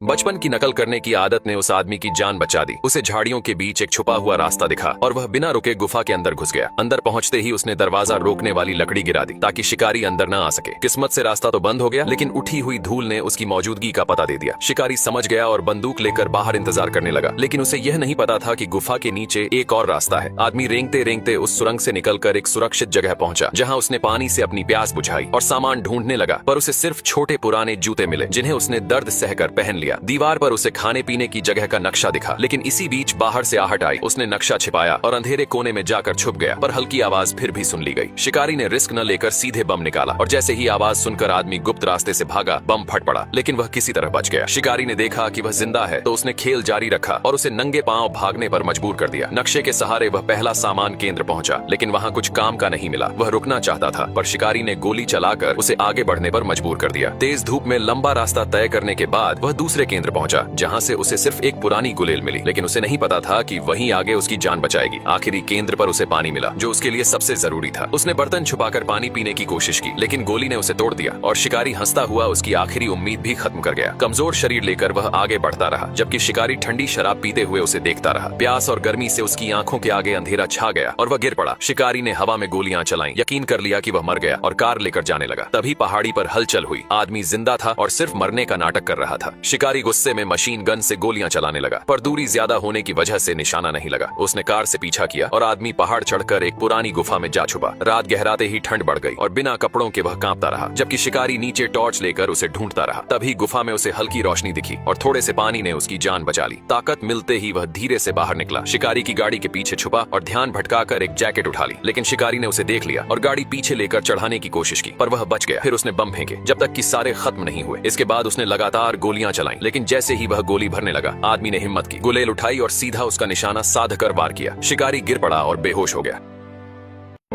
बचपन की नकल करने की आदत ने उस आदमी की जान बचा दी। उसे झाड़ियों के बीच एक छुपा हुआ रास्ता दिखा और वह बिना रुके गुफा के अंदर घुस गया। अंदर पहुंचते ही उसने दरवाजा रोकने वाली लकड़ी गिरा दी ताकि शिकारी अंदर न आ सके। किस्मत से रास्ता तो बंद हो गया, लेकिन उठी हुई धूल ने उसकी मौजूदगी का पता दे दिया। शिकारी समझ गया और बंदूक लेकर बाहर इंतजार करने लगा, लेकिन उसे यह नहीं पता था कि गुफा के नीचे एक और रास्ता है। आदमी रेंगते रेंगते उस सुरंग से निकलकर एक सुरक्षित जगह पहुंचा, जहां उसने पानी से अपनी प्यास बुझाई और सामान ढूंढने लगा। पर उसे सिर्फ छोटे पुराने जूते मिले, जिन्हें उसने दर्द सहकर पहन लिया। दीवार पर उसे खाने पीने की जगह का नक्शा दिखा, लेकिन इसी बीच बाहर से आहट आई। उसने नक्शा छिपाया और अंधेरे कोने में जाकर छुप गया, पर हल्की आवाज फिर भी सुन ली गई। शिकारी ने रिस्क न लेकर सीधे बम निकाला और जैसे ही आवाज सुनकर आदमी गुप्त रास्ते से भागा, बम फट पड़ा, लेकिन वह किसी तरह बच गया। शिकारी ने देखा कि वह जिंदा है तो उसने खेल जारी रखा और उसे नंगे पांव भागने पर मजबूर कर दिया। नक्शे के सहारे वह पहला सामान केंद्र पहुंचा, लेकिन वहां कुछ काम का नहीं मिला। वह रुकना चाहता था, पर शिकारी ने गोली चलाकर उसे आगे बढ़ने पर मजबूर कर दिया। तेज धूप में लंबा रास्ता तय करने के बाद वह दूसरे केंद्र पहुंचा, जहां से उसे सिर्फ एक पुरानी गुलेल मिली, लेकिन उसे नहीं पता था कि वहीं आगे उसकी जान बचाएगी। आखिरी केंद्र पर उसे पानी मिला, जो उसके लिए सबसे जरूरी था। उसने बर्तन छुपाकर पानी पीने की कोशिश की, लेकिन गोली ने उसे तोड़ दिया और शिकारी हंसता हुआ उसकी आखिरी उम्मीद भी खत्म कर गया। कमजोर शरीर लेकर वह आगे बढ़ता रहा, जबकि शिकारी ठंडी शराब पीते हुए उसे देखता रहा। प्यास और गर्मी से उसकी आंखों के आगे अंधेरा छा गया और वह गिर पड़ा। शिकारी ने हवा में गोलियां चलाई, यकीन कर लिया कि वह मर गया और कार लेकर जाने लगा। तभी पहाड़ी पर हलचल हुई। आदमी जिंदा था और सिर्फ मरने का नाटक कर रहा था। शिकारी गुस्से में मशीन गन से गोलियां चलाने लगा, पर दूरी ज्यादा होने की वजह से निशाना नहीं लगा। उसने कार से पीछा किया और आदमी पहाड़ चढ़कर एक पुरानी गुफा में जा छुपा। रात गहराते ही ठंड बढ़ गई और बिना कपड़ों के वह कांपता रहा, जबकि शिकारी नीचे टॉर्च लेकर उसे ढूंढता रहा। तभी गुफा में उसे हल्की रोशनी दिखी और थोड़े से पानी ने उसकी जान बचा ली। ताकत मिलते ही वह धीरे से बाहर निकला। शिकारी की गाड़ी के पीछे छुपा और ध्यान भटकाकर एक जैकेट उठा ली, लेकिन शिकारी ने उसे देख लिया और गाड़ी पीछे लेकर चढ़ाने की कोशिश की, पर वह बच गया। फिर उसने बम फेंके जब तक कि सारे खत्म नहीं हुए। इसके बाद उसने लगातार गोलियां चलाई, लेकिन जैसे ही वह गोली भरने लगा, आदमी ने हिम्मत की, गुलेल उठाई और सीधा उसका निशाना साध कर वार किया। शिकारी गिर पड़ा और बेहोश हो गया।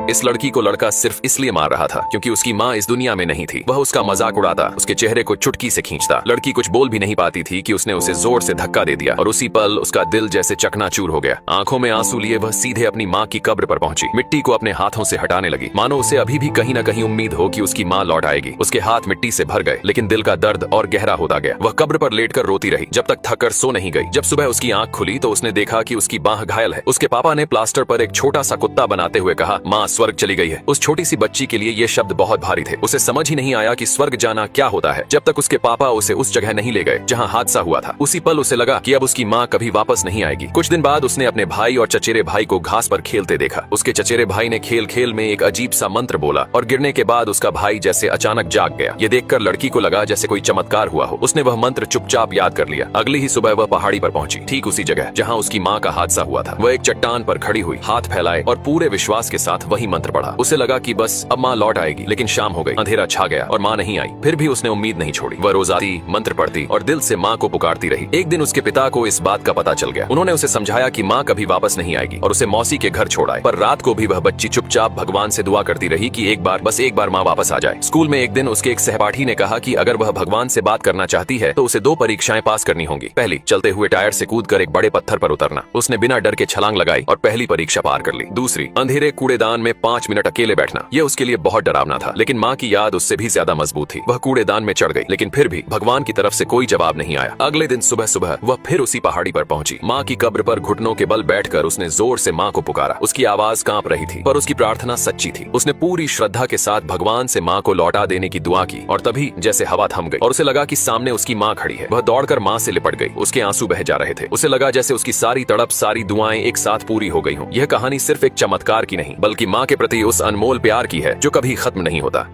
इस लड़की को लड़का सिर्फ इसलिए मार रहा था क्योंकि उसकी माँ इस दुनिया में नहीं थी। वह उसका मजाक उड़ाता, उसके चेहरे को चुटकी से खींचता। लड़की कुछ बोल भी नहीं पाती थी कि उसने उसे जोर से धक्का दे दिया और उसी पल उसका दिल जैसे चकनाचूर हो गया। आंखों में आंसू लिए वह सीधे अपनी माँ की कब्र पर पहुंची। मिट्टी को अपने हाथों से हटाने लगी, मानो उसे अभी भी कहीं न कहीं उम्मीद हो कि उसकी माँ लौट आएगी। उसके हाथ मिट्टी से भर गए, लेकिन दिल का दर्द और गहरा होता गया। वह कब्र पर लेटकर रोती रही जब तक थककर सो नहीं गई। जब सुबह उसकी आंख खुली तो उसने देखा कि उसकी बांह घायल है। उसके पापा ने प्लास्टर पर एक छोटा सा कुत्ता बनाते हुए कहा, माँ स्वर्ग चली गई है। उस छोटी सी बच्ची के लिए ये शब्द बहुत भारी थे। उसे समझ ही नहीं आया कि स्वर्ग जाना क्या होता है, जब तक उसके पापा उसे उस जगह नहीं ले गए जहां हादसा हुआ था। उसी पल उसे लगा कि अब उसकी माँ कभी वापस नहीं आएगी। कुछ दिन बाद उसने अपने भाई और चचेरे भाई को घास पर खेलते देखा। उसके चचेरे भाई ने खेल खेल में एक अजीब सा मंत्र बोला और गिरने के बाद उसका भाई जैसे अचानक जाग गया। ये देखकर लड़की को लगा जैसे कोई चमत्कार हुआ हो। उसने वह मंत्र चुपचाप याद कर लिया। अगली ही सुबह वह पहाड़ी पर पहुंची, ठीक उसी जगह जहाँ उसकी माँ का हादसा हुआ था। वह एक चट्टान पर खड़ी हुई, हाथ फैलाए और पूरे विश्वास के साथ वही मंत्र पढ़ा। उसे लगा कि बस अब माँ लौट आएगी, लेकिन शाम हो गई, अंधेरा छा गया और माँ नहीं आई। फिर भी उसने उम्मीद नहीं छोड़ी। वह रोज आती, मंत्र पढ़ती और दिल से माँ को पुकारती रही। एक दिन उसके पिता को इस बात का पता चल गया। उन्होंने उसे समझाया कि माँ कभी वापस नहीं आएगी और उसे मौसी के घर छोड़ आए। पर रात को भी वह बच्ची चुपचाप भगवान से दुआ करती रही कि एक बार, बस एक बार माँ वापस आ जाए। स्कूल में एक दिन उसके एक सहपाठी ने कहा कि अगर वह भगवान से बात करना चाहती है तो उसे 2 परीक्षाएं पास करनी होंगी। पहली, चलते हुए टायर से कूदकर एक बड़े पत्थर पर उतरना। उसने बिना डर के छलांग लगाई और पहली परीक्षा पार कर ली। दूसरी, अंधेरे कूड़ेदान में 5 मिनट अकेले बैठना। यह उसके लिए बहुत डरावना था, लेकिन माँ की याद उससे भी ज्यादा मजबूत थी। वह कूड़ेदान में चढ़ गई, लेकिन फिर भी भगवान की तरफ से कोई जवाब नहीं आया। अगले दिन सुबह सुबह वह फिर उसी पहाड़ी पर पहुंची। माँ की कब्र पर घुटनों के बल बैठकर उसने जोर से माँ को पुकारा। उसकी आवाज कांप रही थी, पर उसकी प्रार्थना सच्ची थी। उसने पूरी श्रद्धा के साथ भगवान से माँ को लौटा देने की दुआ की और तभी जैसे हवा थम गई और उसे लगा कि सामने उसकी माँ खड़ी है। वह दौड़कर माँ से लिपट गई। उसके आंसू बह जा रहे थे। उसे लगा जैसे उसकी सारी तड़प, सारी दुआएं एक साथ पूरी हो गई हों। यह कहानी सिर्फ एक चमत्कार की नहीं, बल्कि माँ के प्रति उस अनमोल प्यार की है जो कभी खत्म नहीं होता।